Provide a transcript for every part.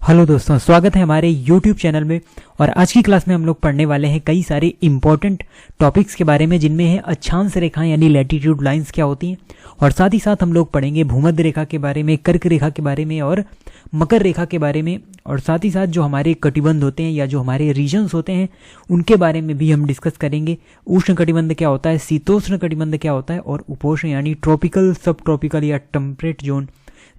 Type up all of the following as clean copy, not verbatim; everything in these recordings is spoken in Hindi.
हेलो दोस्तों, स्वागत है हमारे YouTube चैनल में। और आज की क्लास में हम लोग पढ़ने वाले हैं कई सारे इंपॉर्टेंट टॉपिक्स के बारे में, जिनमें है अक्षांश रेखाएं यानी लैटिट्यूड लाइंस क्या होती हैं, और साथ ही साथ हम लोग पढ़ेंगे भूमध्य रेखा के बारे में, कर्क रेखा के बारे में और मकर रेखा के बारे में, और साथ ही साथ जो हमारे कटिबंध होते हैं या जो हमारे रीजन्स होते हैं उनके बारे में भी हम डिस्कस करेंगे। उष्ण कटिबंध क्या होता है, शीतोष्ण कटिबंध क्या होता है, और उपोष्ण यानी ट्रॉपिकल, सब ट्रॉपिकल या टेम्परेट जोन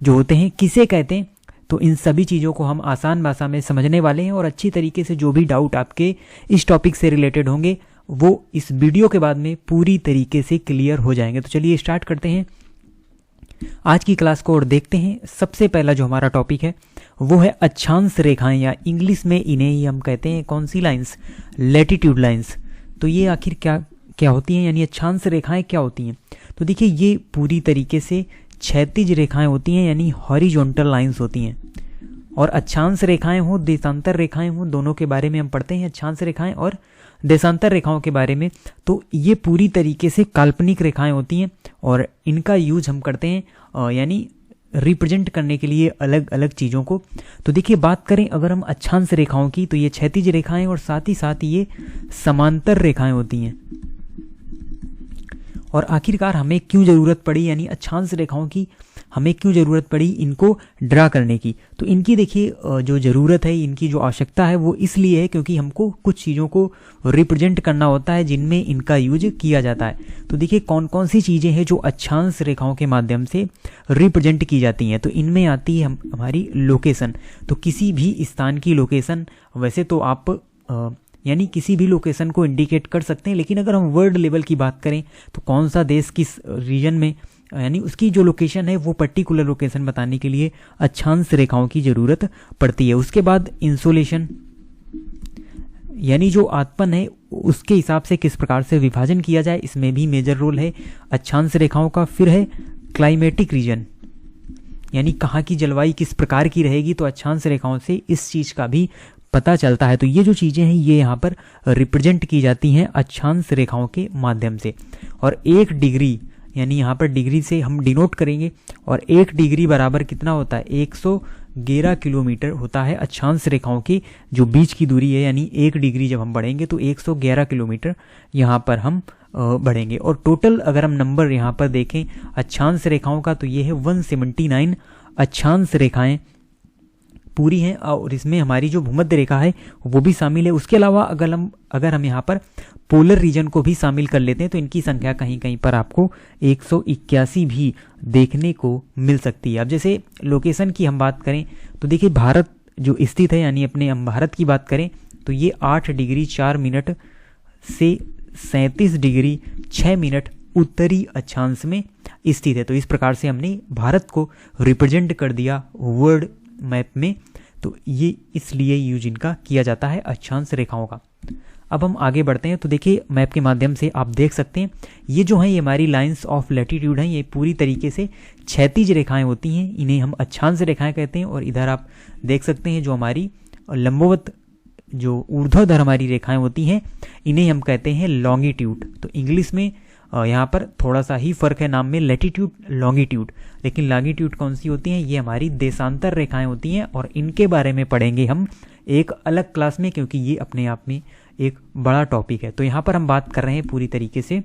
जो होते हैं किसे कहते हैं। तो इन सभी चीज़ों को हम आसान भाषा में समझने वाले हैं, और अच्छी तरीके से जो भी डाउट आपके इस टॉपिक से रिलेटेड होंगे वो इस वीडियो के बाद में पूरी तरीके से क्लियर हो जाएंगे। तो चलिए स्टार्ट करते हैं आज की क्लास को और देखते हैं। सबसे पहला जो हमारा टॉपिक है वो है अक्षांश रेखाएं, या इंग्लिश में इन्हें ही हम कहते हैं कौन सी लाइंस, लैटिट्यूड लाइंस। तो ये आखिर क्या होती हैं, यानी अक्षांश रेखाएं क्या होती हैं। तो देखिए, ये पूरी तरीके से क्षैतिज रेखाएं होती हैं, यानी हॉरिजॉन्टल लाइंस होती हैं। और अक्षांश रेखाएं हो, देशांतर रेखाएं हो, दोनों के बारे में हम पढ़ते हैं, अक्षांश रेखाएं और देशांतर रेखाओं के बारे में। तो ये पूरी तरीके से काल्पनिक रेखाएं होती हैं, और इनका यूज हम करते हैं यानी रिप्रेजेंट करने के लिए अलग अलग चीज़ों को। तो देखिए, बात करें अगर हम अक्षांश रेखाओं की, तो ये क्षैतिज रेखाएं और साथ ही साथ ये समांतर रेखाएं होती हैं। और आखिरकार हमें क्यों ज़रूरत पड़ी, यानी अक्षांश रेखाओं की हमें क्यों ज़रूरत पड़ी इनको ड्रा करने की। तो इनकी देखिए जो ज़रूरत है, इनकी जो आवश्यकता है वो इसलिए है क्योंकि हमको कुछ चीज़ों को रिप्रेजेंट करना होता है जिनमें इनका यूज किया जाता है। तो देखिए, कौन कौन सी चीज़ें हैं जो अक्षांश रेखाओं के माध्यम से रिप्रेजेंट की जाती हैं। तो इनमें आती है हमारी लोकेशन। तो किसी भी स्थान की लोकेशन, वैसे तो आप यानी किसी भी लोकेशन को इंडिकेट कर सकते हैं, लेकिन अगर हम वर्ल्ड लेवल की बात करें तो कौन सा देश किस रीजन में, यानी उसकी जो लोकेशन है वो पर्टिकुलर लोकेशन बताने के लिए अक्षांश रेखाओं की ज़रूरत पड़ती है। उसके बाद इंसोलेशन, यानी जो आत्पन है उसके हिसाब से किस प्रकार से विभाजन किया जाए, इसमें भी मेजर रोल है अक्षांश रेखाओं का। फिर है क्लाइमेटिक रीजन, यानी कहाँ की जलवायु किस प्रकार की रहेगी, तो अक्षांश रेखाओं से इस चीज़ का भी पता चलता है। तो ये जो चीज़ें हैं ये यहाँ पर रिप्रेजेंट की जाती हैं अक्षांश रेखाओं के माध्यम से। और 1 डिग्री, यानी यहाँ पर डिग्री से हम डिनोट करेंगे, और 1 डिग्री बराबर कितना होता है, 111 किलोमीटर होता है अक्षांश रेखाओं की जो बीच की दूरी है। यानी 1 डिग्री जब हम बढ़ेंगे तो 111 किलोमीटर यहाँ पर हम बढ़ेंगे। और टोटल अगर हम नंबर यहाँ पर देखें अक्षांश रेखाओं का, तो ये है 179 अक्षांश रेखाएं पूरी हैं, और इसमें हमारी जो भूमध्य रेखा है वो भी शामिल है। उसके अलावा अगर हम यहाँ पर पोलर रीजन को भी शामिल कर लेते हैं तो इनकी संख्या कहीं कहीं पर आपको 181 भी देखने को मिल सकती है। अब जैसे लोकेशन की हम बात करें तो देखिए, भारत जो स्थित है, यानी अपने हम भारत की बात करें तो ये 8 डिग्री 4 मिनट से 37 डिग्री 6 मिनट उत्तरी अक्षांश में स्थित है। तो इस प्रकार से हमने भारत को रिप्रेजेंट कर दिया वर्ल्ड मैप में। तो ये इसलिए यूज इनका किया जाता है अक्षांश रेखाओं का। अब हम आगे बढ़ते हैं। तो देखिए, मैप के माध्यम से आप देख सकते हैं ये जो है ये हमारी लाइंस ऑफ लैटिट्यूड हैं, ये पूरी तरीके से क्षैतिज रेखाएं होती हैं, इन्हें हम अक्षांश रेखाएं कहते हैं। और इधर आप देख सकते हैं जो हमारी लंबवत, जो ऊर्ध्वाधर हमारी रेखाएं होती हैं, इन्हें हम कहते हैं लॉन्गिट्यूड। तो इंग्लिश में यहाँ पर थोड़ा सा ही फर्क है नाम में, लैटिट्यूड लॉन्गिट्यूड, लेकिन लॉन्गिट्यूड कौन सी होती हैं, ये हमारी देशांतर रेखाएं होती हैं। और इनके बारे में पढ़ेंगे हम एक अलग क्लास में, क्योंकि ये अपने आप में एक बड़ा टॉपिक है। तो यहाँ पर हम बात कर रहे हैं पूरी तरीके से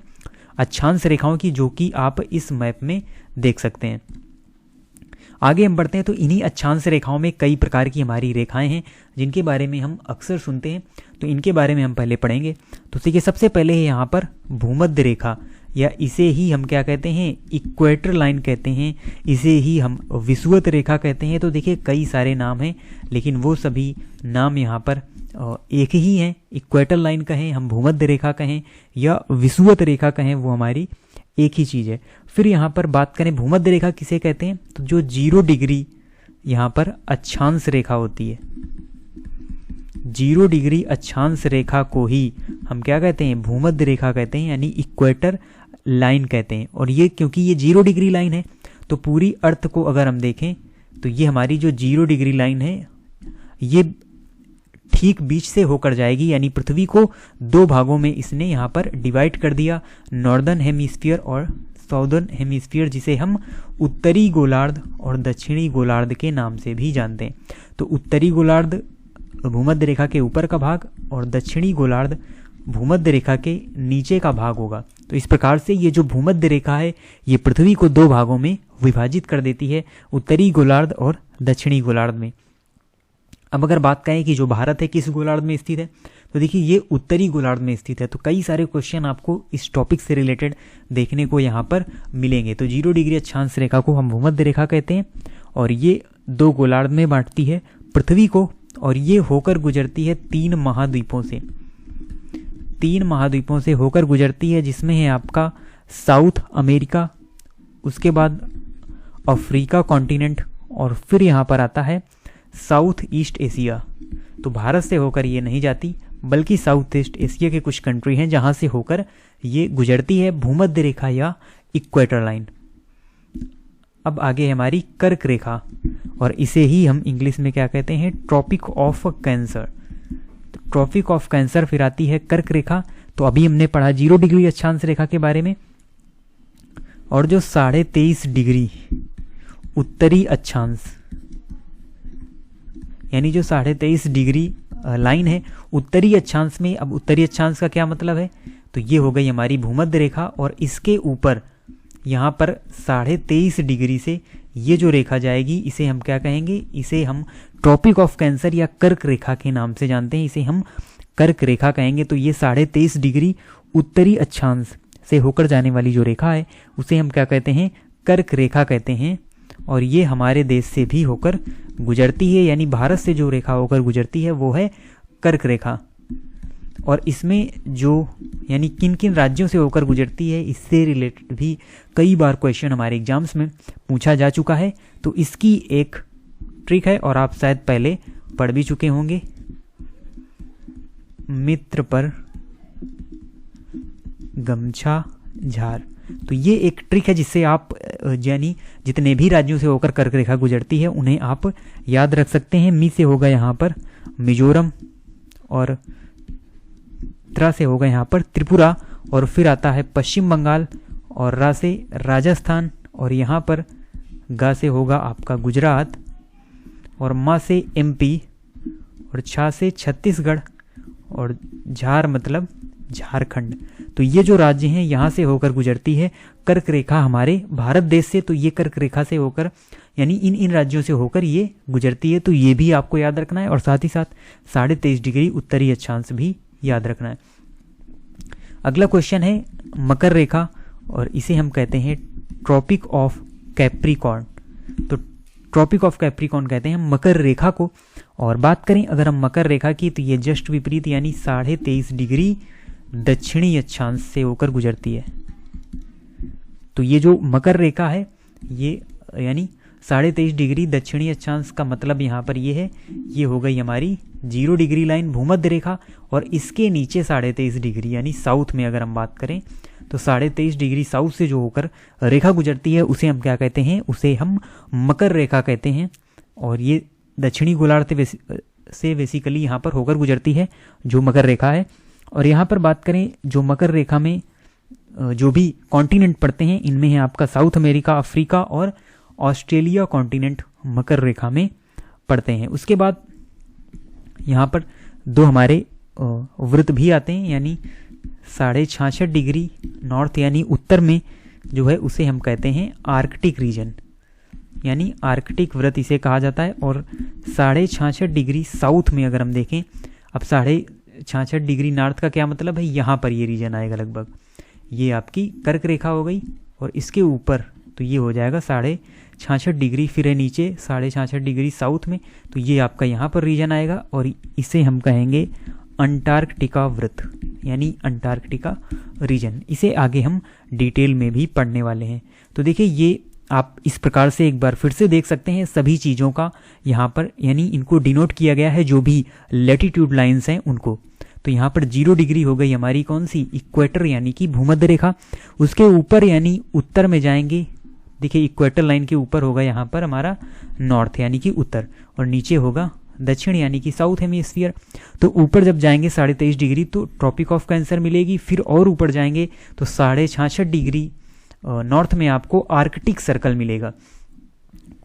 अक्षांश रेखाओं की, जो कि आप इस मैप में देख सकते हैं। आगे हम बढ़ते हैं। तो इन्हीं अक्षांश रेखाओं में कई प्रकार की हमारी रेखाएं हैं जिनके बारे में हम अक्सर सुनते हैं, तो इनके बारे में हम पहले पढ़ेंगे। तो देखिए, सबसे पहले है यहाँ पर भूमध्य रेखा, या इसे ही हम क्या कहते हैं, इक्वेटर लाइन कहते हैं, इसे ही हम विषुवत रेखा कहते हैं। तो देखिए, कई सारे नाम हैं, लेकिन वो सभी नाम यहाँ पर एक ही हैं। इक्वेटर लाइन कहें, हम भूमध्य रेखा कहें या विषुवत रेखा कहें, वो हमारी एक ही चीज़ है। फिर यहाँ पर बात करें भूमध्य रेखा किसे कहते हैं, तो जो 0 डिग्री यहाँ पर अक्षांश रेखा होती है, 0 डिग्री अक्षांश रेखा को ही हम क्या कहते हैं, भूमध्य रेखा कहते हैं, यानी इक्वेटर लाइन कहते हैं। और ये क्योंकि ये 0 डिग्री लाइन है, तो पूरी अर्थ को अगर हम देखें तो ये हमारी जो 0 डिग्री लाइन है ये ठीक बीच से होकर जाएगी, यानी पृथ्वी को 2 भागों में इसने यहाँ पर डिवाइड कर दिया, नॉर्दर्न हेमिस्फीयर और साउदर्न हेमिस्फीयर, जिसे हम उत्तरी गोलार्ध और दक्षिणी गोलार्ध के नाम से भी जानते हैं। तो उत्तरी गोलार्ध भूमध्य रेखा के ऊपर का भाग और दक्षिणी गोलार्ध भूमध्य रेखा के नीचे का भाग होगा। तो इस प्रकार से ये जो भूमध्य रेखा है ये पृथ्वी को दो भागों में विभाजित कर देती है, उत्तरी गोलार्ध और दक्षिणी गोलार्ध में। अब अगर बात करें कि जो भारत है किस गोलार्ध में स्थित है, तो देखिए ये उत्तरी गोलार्ध में स्थित है। तो कई सारे क्वेश्चन आपको इस टॉपिक से रिलेटेड देखने को यहाँ पर मिलेंगे। तो 0 डिग्री अक्षांश रेखा को हम भूमध्य रेखा कहते हैं और ये दो गोलार्ध में बांटती है पृथ्वी को, और ये होकर गुजरती है 3 महाद्वीपों से। 3 महाद्वीपों से होकर गुजरती है, जिसमें है आपका साउथ अमेरिका, उसके बाद अफ्रीका कॉन्टिनेंट, और फिर यहाँ पर आता है साउथ ईस्ट एशिया। तो भारत से होकर ये नहीं जाती, बल्कि साउथ ईस्ट एशिया के कुछ कंट्री हैं जहाँ से होकर ये गुजरती है भूमध्य रेखा या इक्वेटर लाइन। अब आगे है हमारी कर्क रेखा, और इसे ही हम इंग्लिश में क्या कहते हैं, ट्रॉपिक ऑफ कैंसर। तो ट्रॉपिक ऑफ कैंसर फिर आती है कर्क रेखा। तो अभी हमने पढ़ा 0 डिग्री अक्षांश रेखा के बारे में, और जो 23.5 डिग्री उत्तरी अक्षांश, यानी जो 23.5 डिग्री लाइन है उत्तरी अक्षांश में। अब उत्तरी अक्षांश का क्या मतलब है, तो ये हो गई हमारी भूमध्य रेखा, और इसके ऊपर यहाँ पर 23.5 डिग्री से ये जो रेखा जाएगी इसे हम क्या कहेंगे, इसे हम ट्रॉपिक ऑफ कैंसर या कर्क रेखा के नाम से जानते हैं, इसे हम कर्क रेखा कहेंगे। तो ये 23.5 डिग्री उत्तरी अक्षांश से होकर जाने वाली जो रेखा है उसे हम क्या कहते हैं, कर्क रेखा कहते हैं। और ये हमारे देश से भी होकर गुजरती है, यानी भारत से जो रेखा होकर गुजरती है वो है कर्क रेखा। और इसमें जो यानी किन किन राज्यों से होकर गुजरती है, इससे रिलेटेड भी कई बार क्वेश्चन हमारे एग्जाम्स में पूछा जा चुका है। तो इसकी एक ट्रिक है और आप शायद पहले पढ़ भी चुके होंगे, मित्र पर गमछा झार। तो ये एक ट्रिक है जिससे आप यानी जितने भी राज्यों से होकर कर्क रेखा गुजरती है उन्हें आप याद रख सकते हैं। मी से होगा यहाँ पर मिजोरम, और त्रा से होगा यहाँ पर त्रिपुरा, और फिर आता है पश्चिम बंगाल, और रा से राजस्थान, और यहाँ पर गा से होगा आपका गुजरात, और मा से एमपी, और छा से छत्तीसगढ़, और झार मतलब झारखंड। तो ये जो राज्य हैं यहाँ से होकर गुजरती है कर्क रेखा हमारे भारत देश से। तो ये कर्क रेखा से होकर यानी इन राज्यों से होकर ये गुजरती है। तो ये भी आपको याद रखना है, और साथ ही साथ 23.5 डिग्री उत्तरी अक्षांश भी याद रखना है। अगला क्वेश्चन है मकर रेखा, और इसे हम कहते हैं ट्रॉपिक ऑफ कैप्रिकॉर्न। तो ट्रॉपिक ऑफ कैप्रिकॉर्न कहते हैं मकर रेखा को। और बात करें अगर हम मकर रेखा की, तो ये जस्ट विपरीत यानी 23.5 डिग्री दक्षिणी अक्षांश से होकर गुजरती है। तो ये जो मकर रेखा है ये यानी 23.5 डिग्री दक्षिणी अक्षांश का मतलब यहाँ पर ये है, ये हो गई हमारी 0 डिग्री लाइन भूमध्य रेखा, और इसके नीचे 23.5 डिग्री यानी साउथ में अगर हम बात करें तो 23.5 डिग्री साउथ से जो होकर रेखा गुजरती है उसे हम क्या कहते हैं, उसे हम मकर रेखा कहते हैं। और ये दक्षिणी गोलार्ध से बेसिकली यहाँ पर होकर गुजरती है जो मकर रेखा है। और यहाँ पर बात करें जो मकर रेखा में जो भी कॉन्टिनेंट पड़ते हैं इनमें है आपका साउथ अमेरिका, अफ्रीका और ऑस्ट्रेलिया कॉन्टिनेंट मकर रेखा में पड़ते हैं। उसके बाद यहाँ पर दो हमारे वृत्त भी आते हैं, यानी 66.5 डिग्री नॉर्थ यानी उत्तर में जो है उसे हम कहते हैं आर्कटिक रीजन, यानी आर्कटिक वृत्त इसे कहा जाता है। और 66.5 डिग्री साउथ में अगर हम देखें, अब 66.5 डिग्री नॉर्थ का क्या मतलब है, यहाँ पर ये रीजन आएगा लगभग, ये आपकी कर्क रेखा हो गई। और इसके ऊपर तो ये हो जाएगा 66.5 डिग्री, फिर है नीचे 66.5 डिग्री साउथ में, तो ये आपका यहाँ पर रीजन आएगा और इसे हम कहेंगे अंटार्कटिका वृत्त, यानी अंटार्कटिका रीजन। इसे आगे हम डिटेल में भी पढ़ने वाले हैं। तो देखिए ये आप इस प्रकार से एक बार फिर से देख सकते हैं सभी चीज़ों का यहाँ पर, यानी इनको डिनोट किया गया है जो भी लैटिट्यूड लाइंस हैं उनको। तो यहाँ पर 0 डिग्री हो गई हमारी कौन सी, इक्वेटर यानी कि भूमध्य रेखा। उसके ऊपर यानी उत्तर में जाएंगे, देखिए इक्वेटर लाइन के ऊपर होगा यहाँ पर हमारा नॉर्थ यानी कि उत्तर, और नीचे होगा दक्षिण यानी कि साउथ हेमिस्फीयर। तो ऊपर जब जाएंगे 23.5 डिग्री तो ट्रॉपिक ऑफ कैंसर मिलेगी, फिर और ऊपर जाएंगे तो 66.5 डिग्री नॉर्थ में आपको आर्कटिक सर्कल मिलेगा।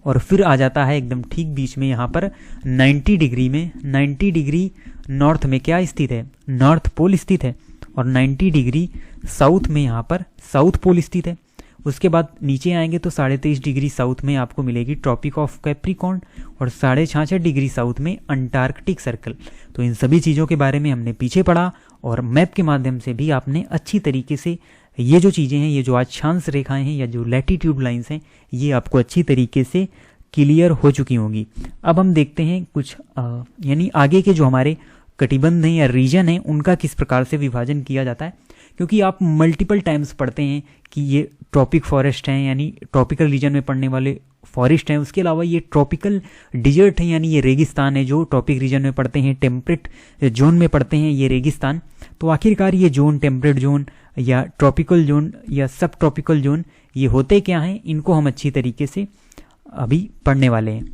और फिर आ जाता है एकदम ठीक बीच में यहाँ पर 90 डिग्री में, 90 डिग्री नॉर्थ में क्या स्थित है, नॉर्थ पोल स्थित है, और 90 डिग्री साउथ में यहाँ पर साउथ पोल स्थित है। उसके बाद नीचे आएंगे तो 23.5 डिग्री साउथ में आपको मिलेगी ट्रॉपिक ऑफ कैप्रिकॉर्न, और 66.5 डिग्री साउथ में अंटार्कटिक सर्कल। तो इन सभी चीज़ों के बारे में हमने पीछे पढ़ा, और मैप के माध्यम से भी आपने अच्छी तरीके से ये जो चीज़ें हैं, ये जो अक्षांश रेखाएं हैं या जो लैटिट्यूड लाइंस हैं, ये आपको अच्छी तरीके से क्लियर हो चुकी होंगी। अब हम देखते हैं कुछ यानी आगे के जो हमारे कटिबंध हैं या रीजन हैं, उनका किस प्रकार से विभाजन किया जाता है, क्योंकि आप मल्टीपल टाइम्स पढ़ते हैं कि ये ट्रॉपिक फॉरेस्ट हैं यानी ट्रॉपिकल रीजन में पड़ने वाले फॉरेस्ट हैं, उसके अलावा ये ट्रॉपिकल डिजर्ट हैं यानी ये रेगिस्तान है जो ट्रॉपिक रीजन में पड़ते हैं, टेम्परेट जोन में पड़ते हैं ये रेगिस्तान। तो आखिरकार ये जोन, टेम्परेट जोन या ट्रॉपिकल जोन या सब ट्रॉपिकल जोन, ये होते क्या हैं, इनको हम अच्छी तरीके से अभी पढ़ने वाले हैं।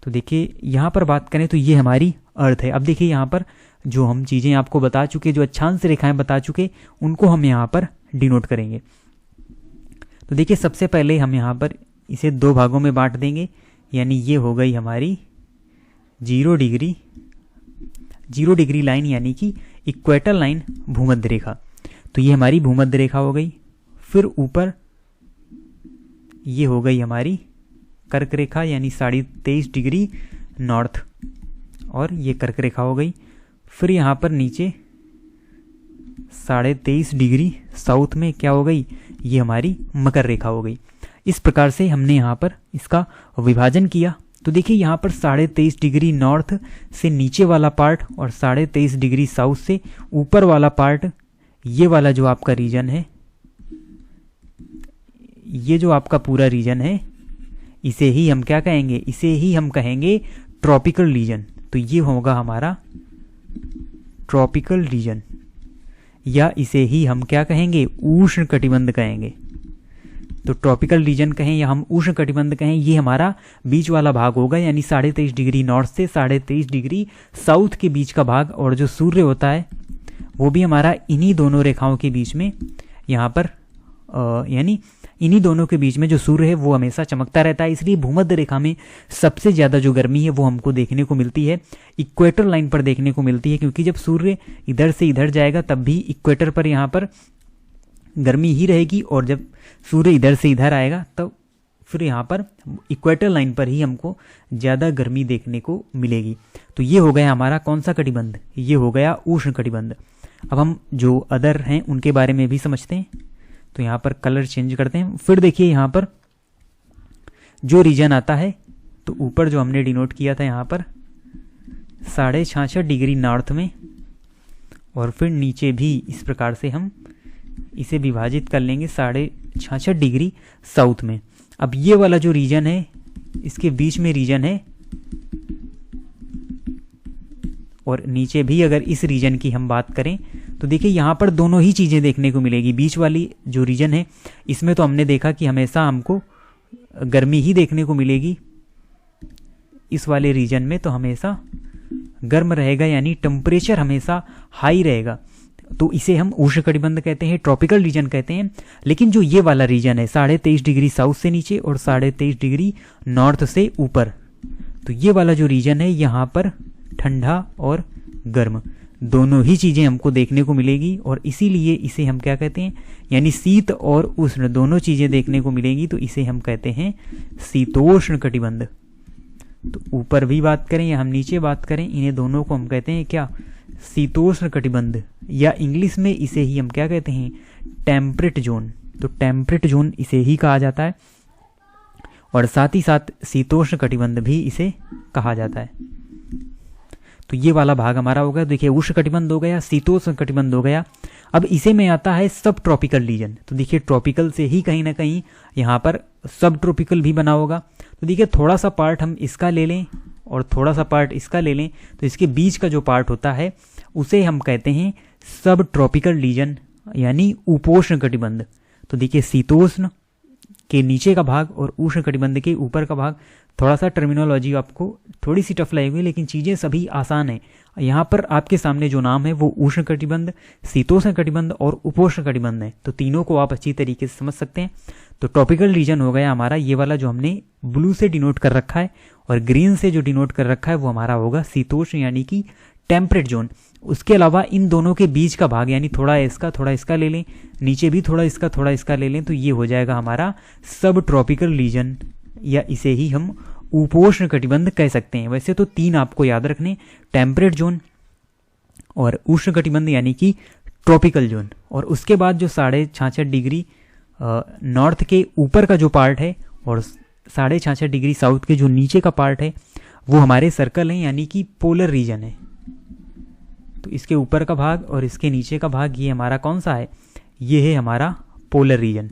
तो देखिए यहाँ पर बात करें तो ये हमारी अर्थ है। अब देखिए यहाँ पर जो हम चीज़ें आपको बता चुके, जो अक्षांश रेखाएं बता चुके, उनको हम यहाँ पर डिनोट करेंगे। तो देखिए सबसे पहले हम यहाँ पर इसे 2 भागों में बांट देंगे, यानी ये हो गई हमारी 0 डिग्री लाइन यानी कि इक्वेटर लाइन, भूमध्य रेखा। तो ये हमारी भूमध्य रेखा हो गई। फिर ऊपर ये हो गई हमारी कर्क रेखा यानी 23.5 डिग्री नॉर्थ, और ये कर्क रेखा हो गई। फिर यहाँ पर नीचे 23.5 डिग्री साउथ में क्या हो गई, ये हमारी मकर रेखा हो गई। इस प्रकार से हमने यहाँ पर इसका विभाजन किया। तो देखिए यहाँ पर 23.5 डिग्री नॉर्थ से नीचे वाला पार्ट और 23.5 डिग्री साउथ से ऊपर वाला पार्ट, ये वाला जो आपका रीजन है, ये जो आपका पूरा रीजन है, इसे ही हम क्या कहेंगे, इसे ही हम कहेंगे ट्रॉपिकल रीजन। तो ये होगा हमारा ट्रॉपिकल रीजन, या इसे ही हम क्या कहेंगे, उष्ण कटिबंध कहेंगे। तो ट्रॉपिकल रीजन कहें या हम उष्ण कटिबंध कहें, ये हमारा बीच वाला भाग होगा, यानी 23.5 डिग्री नॉर्थ से 23.5 डिग्री साउथ के बीच का भाग। और जो सूर्य होता है वो भी हमारा इन्हीं दोनों रेखाओं के बीच में, यहाँ पर यानी इन्हीं दोनों के बीच में जो सूर्य है वो हमेशा चमकता रहता है। इसलिए भूमध्य रेखा में सबसे ज़्यादा जो गर्मी है वो हमको देखने को मिलती है इक्वेटर लाइन पर देखने को मिलती है, क्योंकि जब सूर्य इधर से इधर जाएगा तब भी इक्वेटर पर यहाँ पर गर्मी ही रहेगी, और जब सूर्य इधर से इधर आएगा तब फिर यहाँ पर इक्वेटर लाइन पर ही हमको ज़्यादा गर्मी देखने को मिलेगी। तो ये हो गया हमारा कौन सा कटिबंध, ये हो गया उष्ण कटिबंध। अब हम जो अदर हैं उनके बारे में भी समझते हैं। तो यहाँ पर कलर चेंज करते हैं। फिर देखिए यहाँ पर जो रीजन आता है, तो ऊपर जो हमने डिनोट किया था यहाँ पर 66.5 डिग्री नॉर्थ में, और फिर नीचे भी इस प्रकार से हम इसे विभाजित कर लेंगे 66.5 डिग्री साउथ में। अब ये वाला जो रीजन है, इसके बीच में रीजन है, और नीचे भी अगर इस रीजन की हम बात करें तो देखिए यहाँ पर दोनों ही चीज़ें देखने को मिलेगी। बीच वाली जो रीजन है इसमें तो हमने देखा कि हमेशा हमको गर्मी ही देखने को मिलेगी, इस वाले रीजन में तो हमेशा गर्म रहेगा, यानी टेम्परेचर हमेशा हाई रहेगा। तो इसे हम उष्ण कटिबंध कहते हैं, ट्रॉपिकल रीजन कहते हैं। लेकिन जो ये वाला रीजन है 23.5 डिग्री साउथ से नीचे और 23.5 डिग्री नॉर्थ से ऊपर, तो ये वाला जो रीजन है यहाँ पर ठंडा और गर्म दोनों ही चीज़ें हमको देखने को मिलेगी, और इसीलिए इसे हम क्या कहते हैं, यानी शीत और उष्ण दोनों चीज़ें देखने को मिलेंगी, तो इसे हम कहते हैं शीतोष्ण कटिबंध। तो ऊपर भी बात करें या हम नीचे बात करें, इन्हें दोनों को हम कहते हैं क्या, शीतोष्ण कटिबंध, या इंग्लिश में इसे ही हम क्या कहते हैं, टेम्परेट जोन। तो टेम्परेट जोन इसे ही कहा जाता है, और साथ ही साथ शीतोष्ण कटिबंध भी इसे कहा जाता है। तो ये वाला भाग हमारा हो गया। देखिए उष्ण कटिबंध हो गया, शीतोष्ण कटिबंध हो गया। अब इसे में आता है सब ट्रॉपिकल रीजन। तो देखिए ट्रॉपिकल से ही कहीं ना कहीं यहाँ पर सब ट्रॉपिकल भी बना होगा। तो देखिए थोड़ा सा पार्ट हम इसका ले लें और थोड़ा सा पार्ट इसका ले लें, तो इसके बीच का जो पार्ट होता है उसे हम कहते हैं सब ट्रॉपिकल रीजन, यानी उपोष्ण कटिबंध। तो देखिए शीतोष्ण के नीचे का भाग और उष्ण कटिबंध के ऊपर का भाग। थोड़ा सा टर्मिनोलॉजी आपको थोड़ी सी टफ लगेगी, लेकिन चीज़ें सभी आसान है। यहाँ पर आपके सामने जो नाम है वो उष्ण कटिबंध, शीतोष्ण कटिबंध और उपोष्ण कटिबंध है, तो तीनों को आप अच्छी तरीके से समझ सकते हैं। तो ट्रॉपिकल रीजन हो गया हमारा ये वाला जो हमने ब्लू से डिनोट कर रखा है, और ग्रीन से जो डिनोट कर रखा है वो हमारा होगा शीतोष्ण यानी कि टेम्परेट जोन। उसके अलावा इन दोनों के बीच का भाग यानी थोड़ा इसका ले लें, नीचे भी थोड़ा इसका ले लें, तो ये हो जाएगा हमारा सब ट्रॉपिकल रीजन, या इसे ही हम उपोष्ण कटिबंध कह सकते हैं। वैसे तो 3 आपको याद रखने, टेम्परेट जोन और उष्ण कटिबंध यानी कि ट्रॉपिकल जोन। और उसके बाद जो 66.5 डिग्री नॉर्थ के ऊपर का जो पार्ट है और 66.5 डिग्री साउथ के जो नीचे का पार्ट है वो हमारे सर्कल हैं यानी कि पोलर रीजन है। तो इसके ऊपर का भाग और इसके नीचे का भाग ये हमारा कौन सा है, ये है हमारा पोलर रीजन।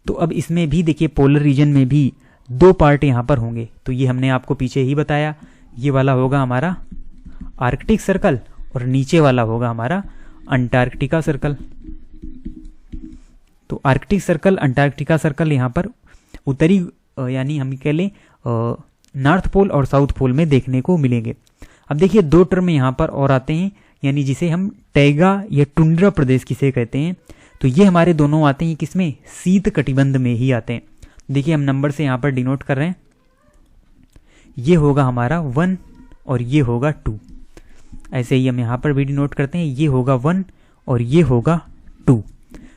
तो अब इसमें भी देखिए पोलर रीजन में भी 2 पार्ट यहाँ पर होंगे, तो ये हमने आपको पीछे ही बताया। ये वाला होगा हमारा आर्कटिक सर्कल और नीचे वाला होगा हमारा अंटार्कटिका सर्कल। तो आर्कटिक सर्कल, अंटार्कटिका सर्कल यहाँ पर उत्तरी यानी हम कह लें नॉर्थ पोल और साउथ पोल में देखने को मिलेंगे। अब देखिए 2 टर्म यहाँ पर और आते हैं, यानी जिसे हम टैगा या टुंड्रा प्रदेश किसे कहते हैं। तो ये हमारे दोनों आते हैं किसमें, शीत कटिबंध में ही आते हैं। देखिए हम नंबर से यहाँ पर डिनोट कर रहे हैं, ये होगा हमारा 1 और ये होगा 2। ऐसे ही हम यहाँ पर भी डिनोट करते हैं, ये होगा 1 और ये होगा 2।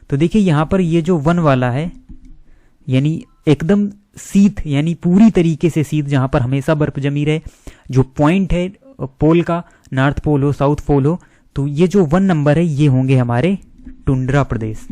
तो देखिए यहाँ पर ये जो 1 वाला है यानी एकदम शीत यानी पूरी तरीके से शीत, जहाँ पर हमेशा बर्फ जमी रहे, जो पॉइंट है पोल का, नॉर्थ पोल हो साउथ पोल हो, तो ये जो 1 नंबर है ये होंगे हमारे टुंड्रा प्रदेश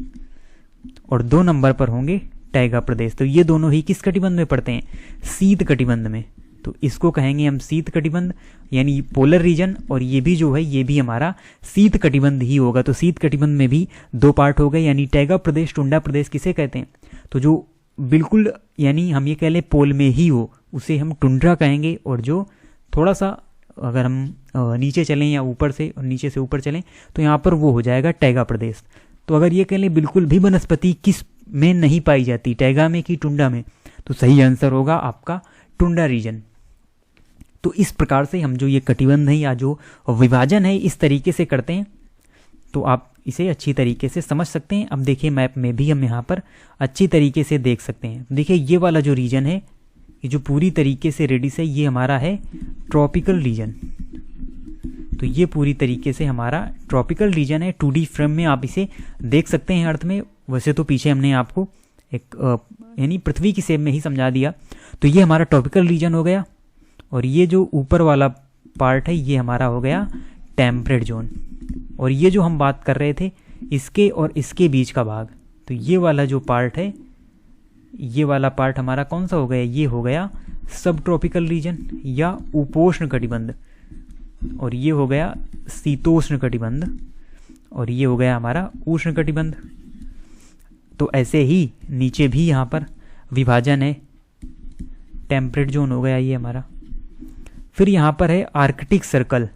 और 2 नंबर पर होंगे टैगा प्रदेश। तो ये दोनों ही किस कटिबंध में पड़ते हैं, शीत कटिबंध में। तो इसको कहेंगे हम शीत कटिबंध यानी पोलर रीजन, और ये भी जो है ये भी हमारा शीत कटिबंध ही होगा। तो शीत कटिबंध में भी 2 पार्ट हो गए, यानी टैगा प्रदेश, टुंड्रा प्रदेश किसे कहते हैं, तो जो बिल्कुल यानी हम ये कह लें पोल में ही हो उसे हम टुंड्रा कहेंगे, और जो थोड़ा सा अगर हम नीचे चलें या ऊपर से और नीचे से ऊपर चलें तो यहाँ पर वो हो जाएगा टैगा प्रदेश। तो अगर ये कह लें बिल्कुल भी वनस्पति किस में नहीं पाई जाती, टैगा में कि टुंड्रा में, तो सही आंसर होगा आपका टुंड्रा रीजन। तो इस प्रकार से हम जो ये कटिबंध है या जो विभाजन है इस तरीके से करते हैं, तो आप इसे अच्छी तरीके से समझ सकते हैं। अब देखिए मैप में भी हम यहाँ पर अच्छी तरीके से देख सकते हैं। देखिए ये वाला जो रीजन है, ये जो पूरी तरीके से रेडिस है, ये हमारा है ट्रॉपिकल रीजन। तो ये पूरी तरीके से हमारा ट्रॉपिकल रीजन है। 2D फ्रेम में आप इसे देख सकते हैं अर्थ में। वैसे तो पीछे हमने आपको एक यानी पृथ्वी की शेप में ही समझा दिया। तो ये हमारा ट्रॉपिकल रीजन हो गया, और ये जो ऊपर वाला पार्ट है ये हमारा हो गया टेम्परेट जोन। और ये जो हम बात कर रहे थे इसके और इसके बीच का भाग, तो ये वाला जो पार्ट है, ये वाला पार्ट हमारा कौन सा हो गया, ये हो गया सब ट्रॉपिकल रीजन या उपोष्ण कटिबंध, और ये हो गया शीतोष्ण कटिबंध, और ये हो गया हमारा उष्ण कटिबंध। तो ऐसे ही नीचे भी यहाँ पर विभाजन है, टेम्परेट जोन हो गया ये हमारा। फिर यहाँ पर है आर्कटिक सर्कल,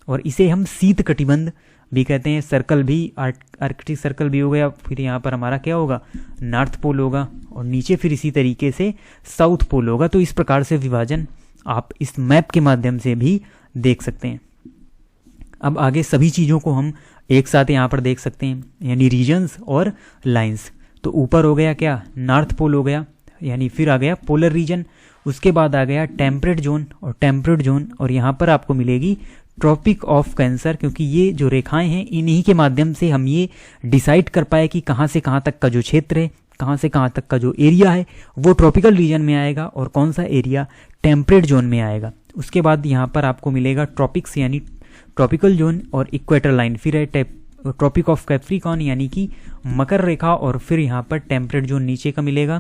और इसे हम शीत कटिबंध भी कहते हैं। सर्कल भी आर्कटिक सर्कल भी हो गया। फिर यहाँ पर हमारा क्या होगा, नॉर्थ पोल होगा, और नीचे फिर इसी तरीके से साउथ पोल होगा। तो इस प्रकार से विभाजन आप इस मैप के माध्यम से भी देख सकते हैं। अब आगे सभी चीज़ों को हम एक साथ यहाँ पर देख सकते हैं, यानी रीजन्स और लाइंस। तो ऊपर हो गया क्या, नॉर्थ पोल हो गया, यानी फिर आ गया पोलर रीजन। उसके बाद आ गया टेम्परेट जोन और टेम्परेट जोन, और यहाँ पर आपको मिलेगी ट्रॉपिक ऑफ कैंसर, क्योंकि ये जो रेखाएं हैं इन्हीं के माध्यम से हम ये डिसाइड कर पाए कि कहाँ से कहाँ तक का जो क्षेत्र है, कहाँ से कहाँ तक का जो एरिया है वो ट्रॉपिकल रीजन में आएगा और कौन सा एरिया टेम्परेट जोन में आएगा। उसके बाद यहाँ पर आपको मिलेगा ट्रॉपिक्स यानी ट्रॉपिकल जोन और इक्वेटर लाइन, फिर है ट्रॉपिक ऑफ कैप्रिकॉर्न यानी कि मकर रेखा, और फिर यहाँ पर टेम्परेट जोन नीचे का मिलेगा।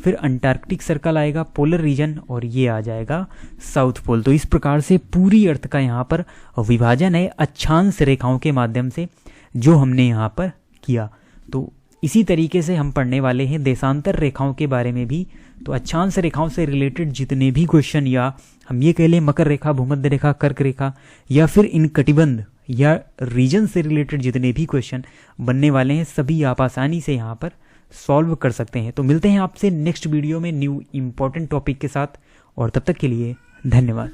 फिर अंटार्कटिक सर्कल आएगा, पोलर रीजन, और ये आ जाएगा साउथ पोल। तो इस प्रकार से पूरी अर्थ का यहाँ पर विभाजन है अक्षांश रेखाओं के माध्यम से जो हमने यहाँ पर किया। तो इसी तरीके से हम पढ़ने वाले हैं देशांतर रेखाओं के बारे में भी। तो अक्षांश रेखाओं से रिलेटेड जितने भी क्वेश्चन, या हम ये कह लें मकर रेखा, भूमध्य रेखा, कर्क रेखा, या फिर इन कटिबंध या रीजन से रिलेटेड जितने भी क्वेश्चन बनने वाले हैं, सभी आप आसानी से यहाँ पर सॉल्व कर सकते हैं। तो मिलते हैं आपसे नेक्स्ट वीडियो में न्यू इम्पॉर्टेंट टॉपिक के साथ, और तब तक के लिए धन्यवाद।